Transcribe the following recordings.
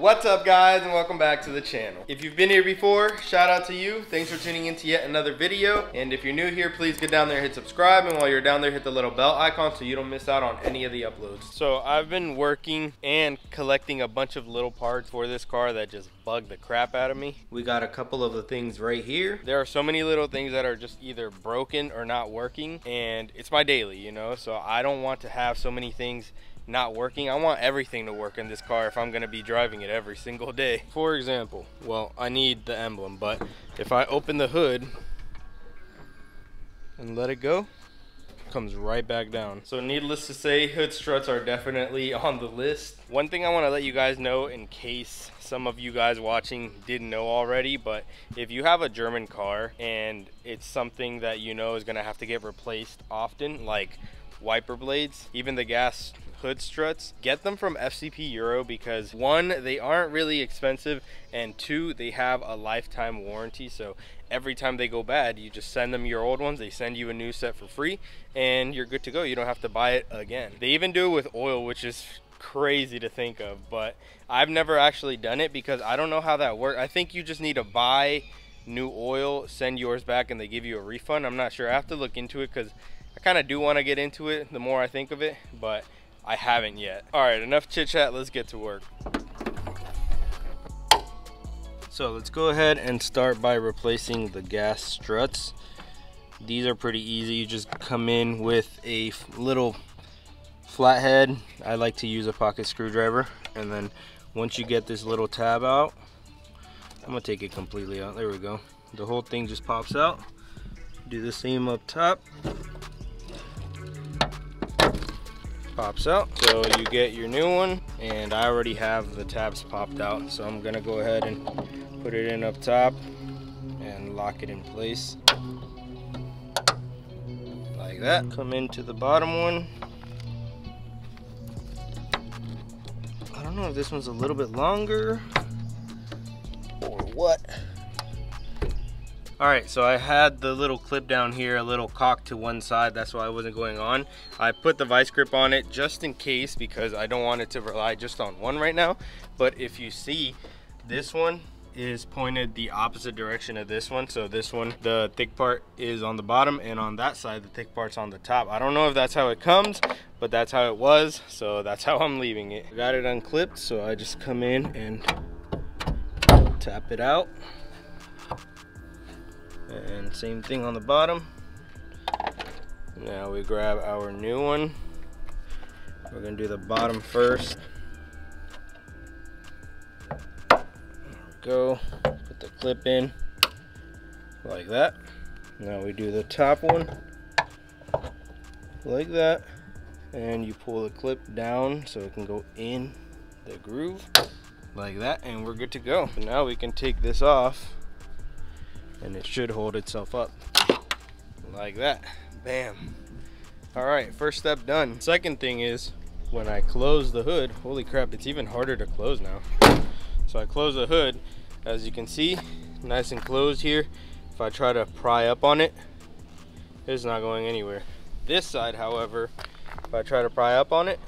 What's up guys, and welcome back to the channel. If you've been here before, shout out to you. Thanks for tuning in to yet another video. And if you're new here, please get down there and hit subscribe, and while you're down there, hit the little bell icon so you don't miss out on any of the uploads. So I've been working and collecting a bunch of little parts for this car that just bug the crap out of me. We got a couple of the things right here. There are so many little things that are just either broken or not working, and it's my daily, you know, so I don't want to have so many things not working. I want everything to work in this car if I'm going to be driving it every single day. For example, well, I need the emblem, but if I open the hood and let it go, it comes right back down. So needless to say, hood struts are definitely on the list. One thing I want to let you guys know, in case some of you guys watching didn't know already, but if you have a German car and it's something that you know is going to have to get replaced often, like wiper blades, even the gas hood struts, get them from FCP Euro, because one, they aren't really expensive, and two, they have a lifetime warranty. So every time they go bad, you just send them your old ones, they send you a new set for free, and you're good to go. You don't have to buy it again. They even do it with oil, which is crazy to think of, but I've never actually done it because I don't know how that works. I think you just need to buy new oil, send yours back, and they give you a refund. I'm not sure. I have to look into it because I kind of do want to get into it the more I think of it, but I haven't yet. All right, enough chit chat, let's get to work. So let's go ahead and start by replacing the gas struts. These are pretty easy. You just come in with a little flathead. I like to use a pocket screwdriver, and then once you get this little tab out, I'm gonna take it completely out. There we go. The whole thing just pops out. Do the same up top. Pops out, so you get your new one, and I already have the tabs popped out, so I'm gonna go ahead and put it in up top and lock it in place like that. Come into the bottom one. I don't know if this one's a little bit longer or what. Alright, so I had the little clip down here, a little cocked to one side, that's why I wasn't going on. I put the vice grip on it just in case, because I don't want it to rely just on one right now. But if you see, this one is pointed the opposite direction of this one. So this one, the thick part is on the bottom, and on that side, the thick part's on the top. I don't know if that's how it comes, but that's how it was, so that's how I'm leaving it. I got it unclipped, so I just come in and tap it out. And same thing on the bottom. Now we grab our new one. We're gonna do the bottom first. There we go. Put the clip in like that. Now we do the top one like that, and you pull the clip down so it can go in the groove like that, and we're good to go. So now we can take this off, and it should hold itself up like that. Bam. All right, first step done. Second thing is, when I close the hood, holy crap, it's even harder to close now. So I close the hood, as you can see, nice and closed here. If I try to pry up on it, it's not going anywhere. This side, however, if I try to pry up on it,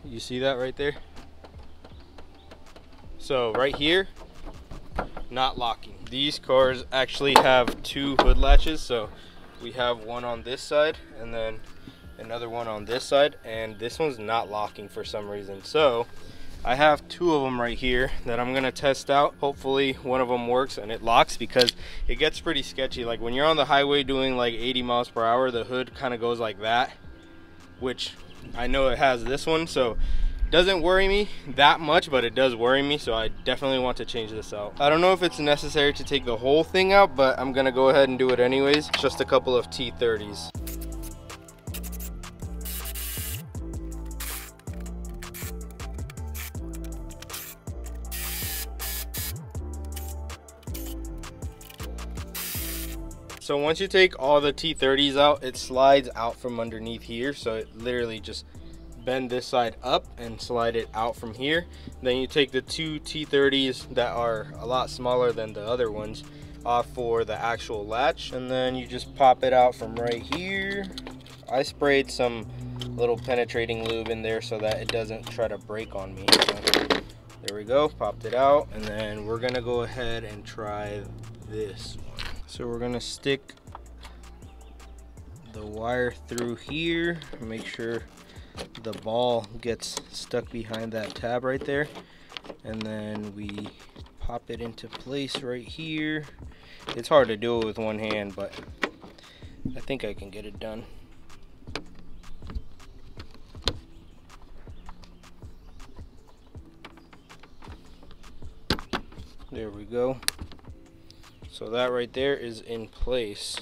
you see that right there? So right here, not locking. These cars actually have two hood latches, so we have one on this side and then another one on this side, and this one's not locking for some reason. So I have two of them right here that I'm gonna test out. Hopefully one of them works and it locks, because it gets pretty sketchy. Like when you're on the highway doing like 80 miles per hour, the hood kind of goes like that, which I know it has this one, so doesn't worry me that much, but it does worry me, so I definitely want to change this out. I don't know if it's necessary to take the whole thing out, but I'm gonna go ahead and do it anyways. Just a couple of T30s. So once you take all the T30s out, it slides out from underneath here, so it literally just bend this side up and slide it out from here. Then you take the two T30s that are a lot smaller than the other ones off for the actual latch, and then you just pop it out from right here. I sprayed some little penetrating lube in there so that it doesn't try to break on me. So, there we go, popped it out, and then we're gonna go ahead and try this one. So we're gonna stick the wire through here, make sure the ball gets stuck behind that tab right there, and then we pop it into place right here. It's hard to do it with one hand, but I think I can get it done. There we go. So that right there is in place.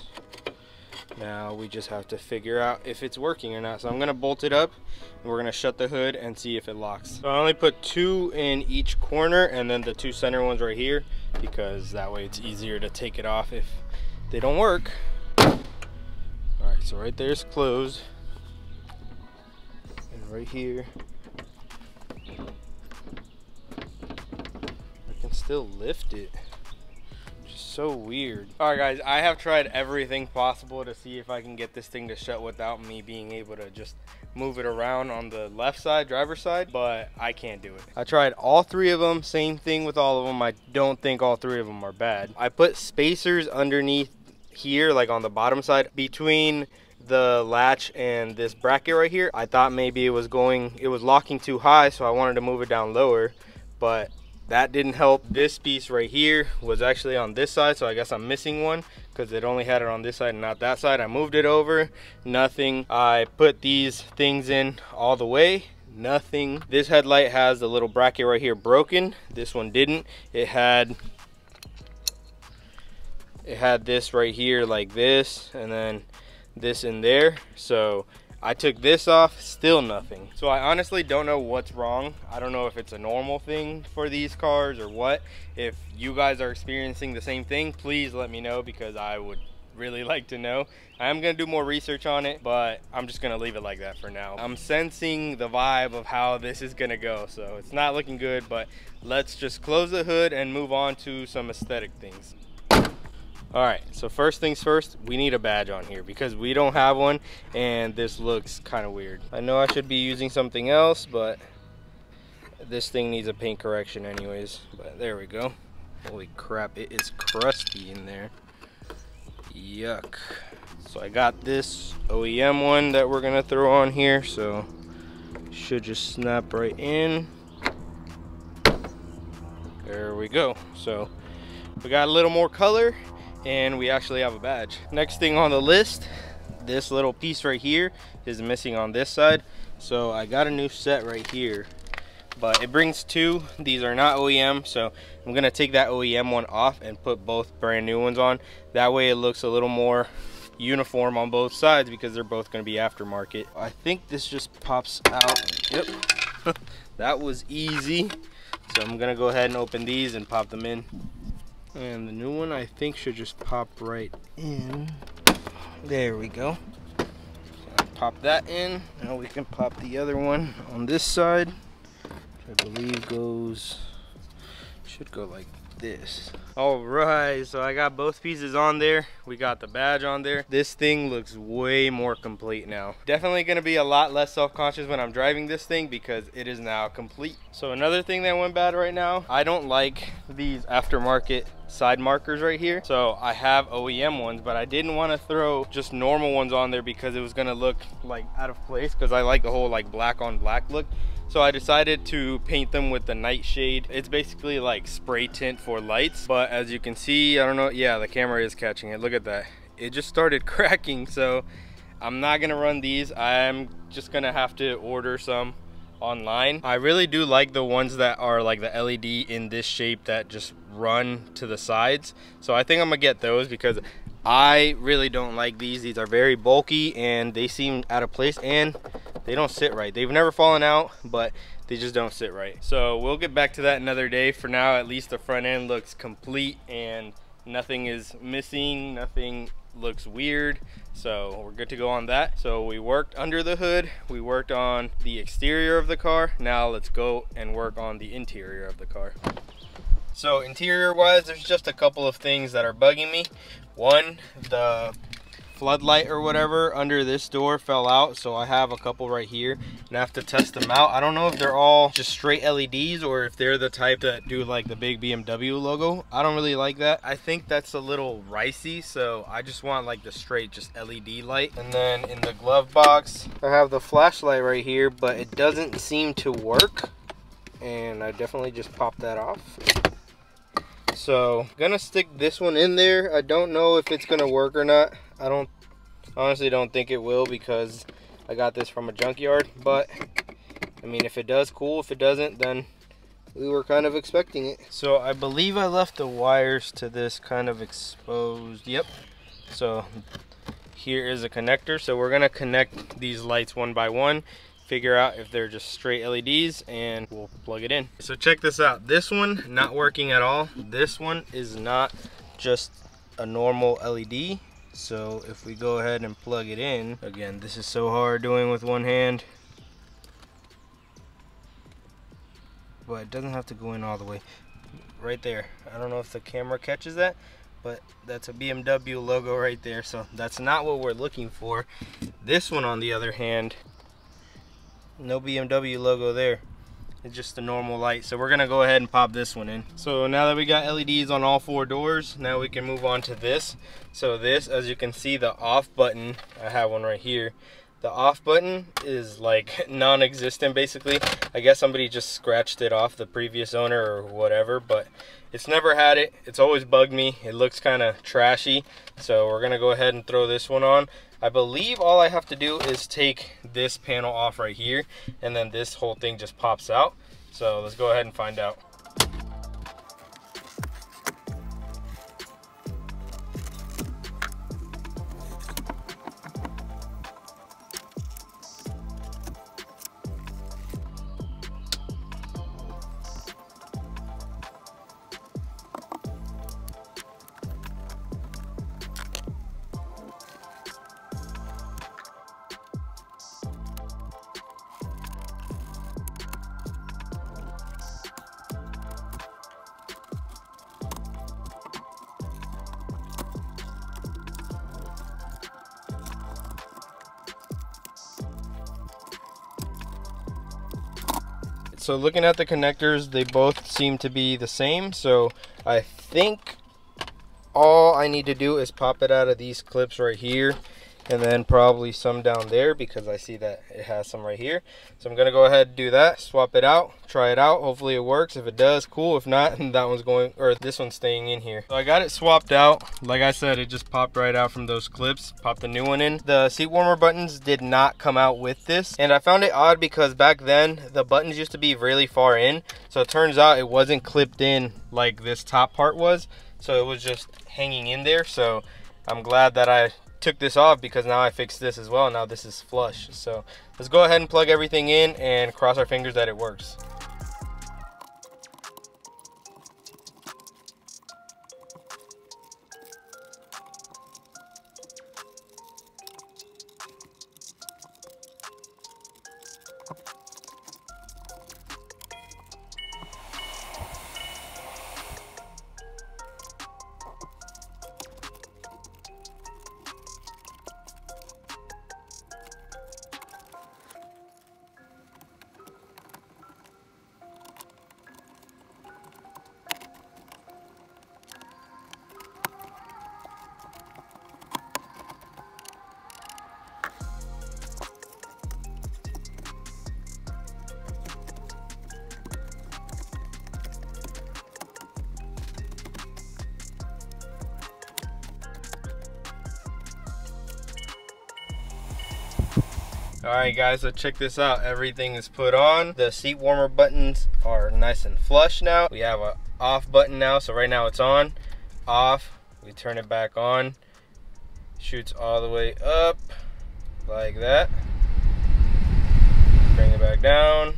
Now we just have to figure out if it's working or not. So I'm gonna bolt it up and we're gonna shut the hood and see if it locks. So I only put 2 in each corner and then the 2 center ones right here, because that way it's easier to take it off if they don't work. All right, so right there's closed. And right here, I can still lift it. So weird. All right guys, I have tried everything possible to see if I can get this thing to shut without me being able to just move it around on the left side, driver's side, but I can't do it. I tried all 3 of them, same thing with all of them. I don't think all 3 of them are bad. I put spacers underneath here, like on the bottom side between the latch and this bracket right here. I thought maybe it was locking too high, so I wanted to move it down lower, but that didn't help. This piece right here was actually on this side, so I guess I'm missing one because it only had it on this side and not that side. I moved it over, nothing. I put these things in all the way, nothing. This headlight has the little bracket right here broken. This one didn't. It had this right here like this, and then this in there. So I took this off, still nothing. So I honestly don't know what's wrong. I don't know if it's a normal thing for these cars or what. If you guys are experiencing the same thing, please let me know, because I would really like to know. I am gonna do more research on it, but I'm just gonna leave it like that for now. I'm sensing the vibe of how this is gonna go, so it's not looking good, but let's just close the hood and move on to some aesthetic things. All right, so first things first, we need a badge on here because we don't have one and this looks kind of weird. I know I should be using something else, but this thing needs a paint correction anyways. But there we go. Holy crap, it is crusty in there. Yuck. So I got this OEM one that we're gonna throw on here, so should just snap right in. There we go. So we got a little more color and we actually have a badge. Next thing on the list, this little piece right here is missing on this side. So I got a new set right here, but it brings 2. These are not OEM, so I'm gonna take that OEM one off and put both brand new ones on. That way it looks a little more uniform on both sides because they're both gonna be aftermarket. I think this just pops out. Yep, that was easy. So I'm gonna go ahead and open these and pop them in. And the new one I think should just pop right in. There we go. So pop that in. Now we can pop the other one on this side, which I believe should go like this. All right, so I got both pieces on there. We got the badge on there. This thing looks way more complete now. Definitely gonna be a lot less self-conscious when I'm driving this thing because it is now complete. So another thing that went bad right now, I don't like these aftermarket side markers right here. So I have OEM ones, but I didn't want to throw just normal ones on there because it was gonna look like out of place, because I like the whole like black on black look. So I decided to paint them with the nightshade. It's basically like spray tint for lights, but as you can see, I don't know, yeah, the camera is catching it. Look at that. It just started cracking, so I'm not gonna run these. I'm just gonna have to order some online. I really do like the ones that are like the LED in this shape that just run to the sides. So I think I'm gonna get those because I really don't like these. These are very bulky and they seem out of place and they don't sit right. They've never fallen out, but they just don't sit right. So we'll get back to that another day. For now, at least the front end looks complete and nothing is missing, nothing looks weird, so we're good to go on that. So we worked under the hood, we worked on the exterior of the car. Now let's go and work on the interior of the car. So interior wise, there's just a couple of things that are bugging me. One, the floodlight or whatever under this door fell out, so I have a couple right here and I have to test them out. I don't know if they're all just straight LEDs or if they're the type that do like the big BMW logo. I don't really like that. I think that's a little ricey, so I just want like the straight just LED light. And then in the glove box I have the flashlight right here, but it doesn't seem to work, and I definitely just popped that off. So gonna stick this one in there. I don't know if it's gonna work or not. I honestly don't think it will, because I got this from a junkyard, but I mean, if it does, cool. If it doesn't, then we were kind of expecting it. So I believe I left the wires to this kind of exposed. Yep. So here is a connector. So we're gonna connect these lights one by one, figure out if they're just straight LEDs, and we'll plug it in. So check this out. This one not working at all. This one is not just a normal LED. So if we go ahead and plug it in, again, this is so hard doing with one hand, but it doesn't have to go in all the way. Right there. I don't know if the camera catches that, but that's a BMW logo right there. So that's not what we're looking for. This one, on the other hand, no BMW logo there. It's just a normal light. So we're gonna go ahead and pop this one in. So now that we got LEDs on all 4 doors, now we can move on to this. So this, as you can see, the off button, I have one right here. The off button is like non-existent basically. I guess somebody just scratched it off, the previous owner or whatever, but it's never had it. It's always bugged me. It looks kind of trashy. So we're gonna go ahead and throw this one on. I believe all I have to do is take this panel off right here, and then this whole thing just pops out. So let's go ahead and find out. So looking at the connectors, they both seem to be the same. So I think all I need to do is pop it out of these clips right here, and then probably some down there, because I see that it has some right here. So I'm gonna go ahead and do that, swap it out, try it out. Hopefully it works. If it does, cool. If not, that one's going, or this one's staying in here. So I got it swapped out. Like I said, it just popped right out from those clips. Popped the new one in. The seat warmer buttons did not come out with this, and I found it odd because back then the buttons used to be really far in. So it turns out it wasn't clipped in like this top part was. So it was just hanging in there. So I'm glad that I took this off, because now I fixed this as well. Now this is flush. So let's go ahead and plug everything in and cross our fingers that it works. Alright guys, so check this out. Everything is put on. The seat warmer buttons are nice and flush now. We have a off button now, so right now it's on. Off, we turn it back on. Shoots all the way up like that. Bring it back down.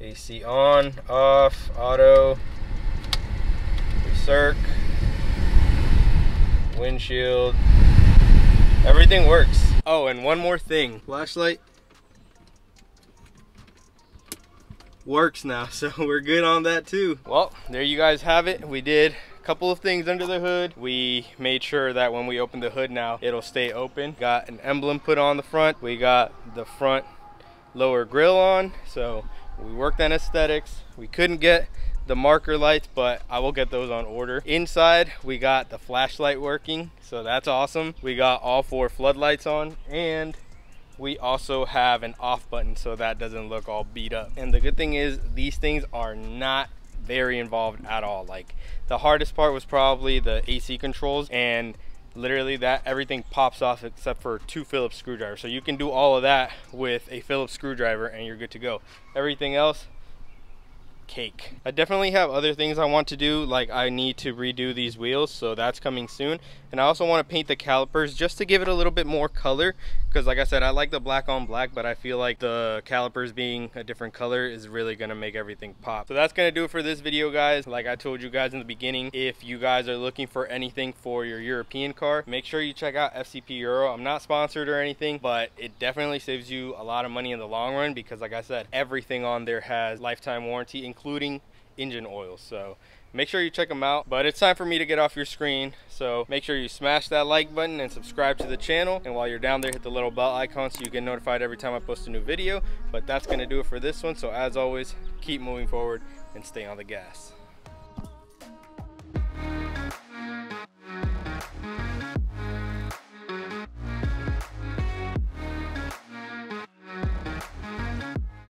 AC on, off, auto, recirc, windshield. Everything works. Oh, and one more thing. Flashlight works now, so we're good on that too. Well, there you guys have it. We did couple of things under the hood. We made sure that when we open the hood now, it'll stay open. Got an emblem put on the front. We got the front lower grille on, so we worked on aesthetics. We couldn't get the marker lights, but I will get those on order. Inside we got the flashlight working, so that's awesome. We got all 4 floodlights on, and we also have an off button so that doesn't look all beat up. And the good thing is these things are not very involved at all. Like, the hardest part was probably the AC controls, and literally that everything pops off except for 2 Phillips screwdrivers. So you can do all of that with a Phillips screwdriver and you're good to go. Everything else, cake. I definitely have other things I want to do, like I need to redo these wheels, so that's coming soon. And I also want to paint the calipers just to give it a little bit more color, because like I said, I like the black on black, but I feel like the calipers being a different color is really going to make everything pop. So that's going to do it for this video, guys. Like I told you guys in the beginning, if you guys are looking for anything for your European car, make sure you check out FCP Euro. I'm not sponsored or anything, but it definitely saves you a lot of money in the long run, because like I said, everything on there has lifetime warranty, including engine oil. So make sure you check them out. But it's time for me to get off your screen, so make sure you smash that like button and subscribe to the channel, and while you're down there, hit the little bell icon so you get notified every time I post a new video. But that's going to do it for this one. So as always, keep moving forward and stay on the gas.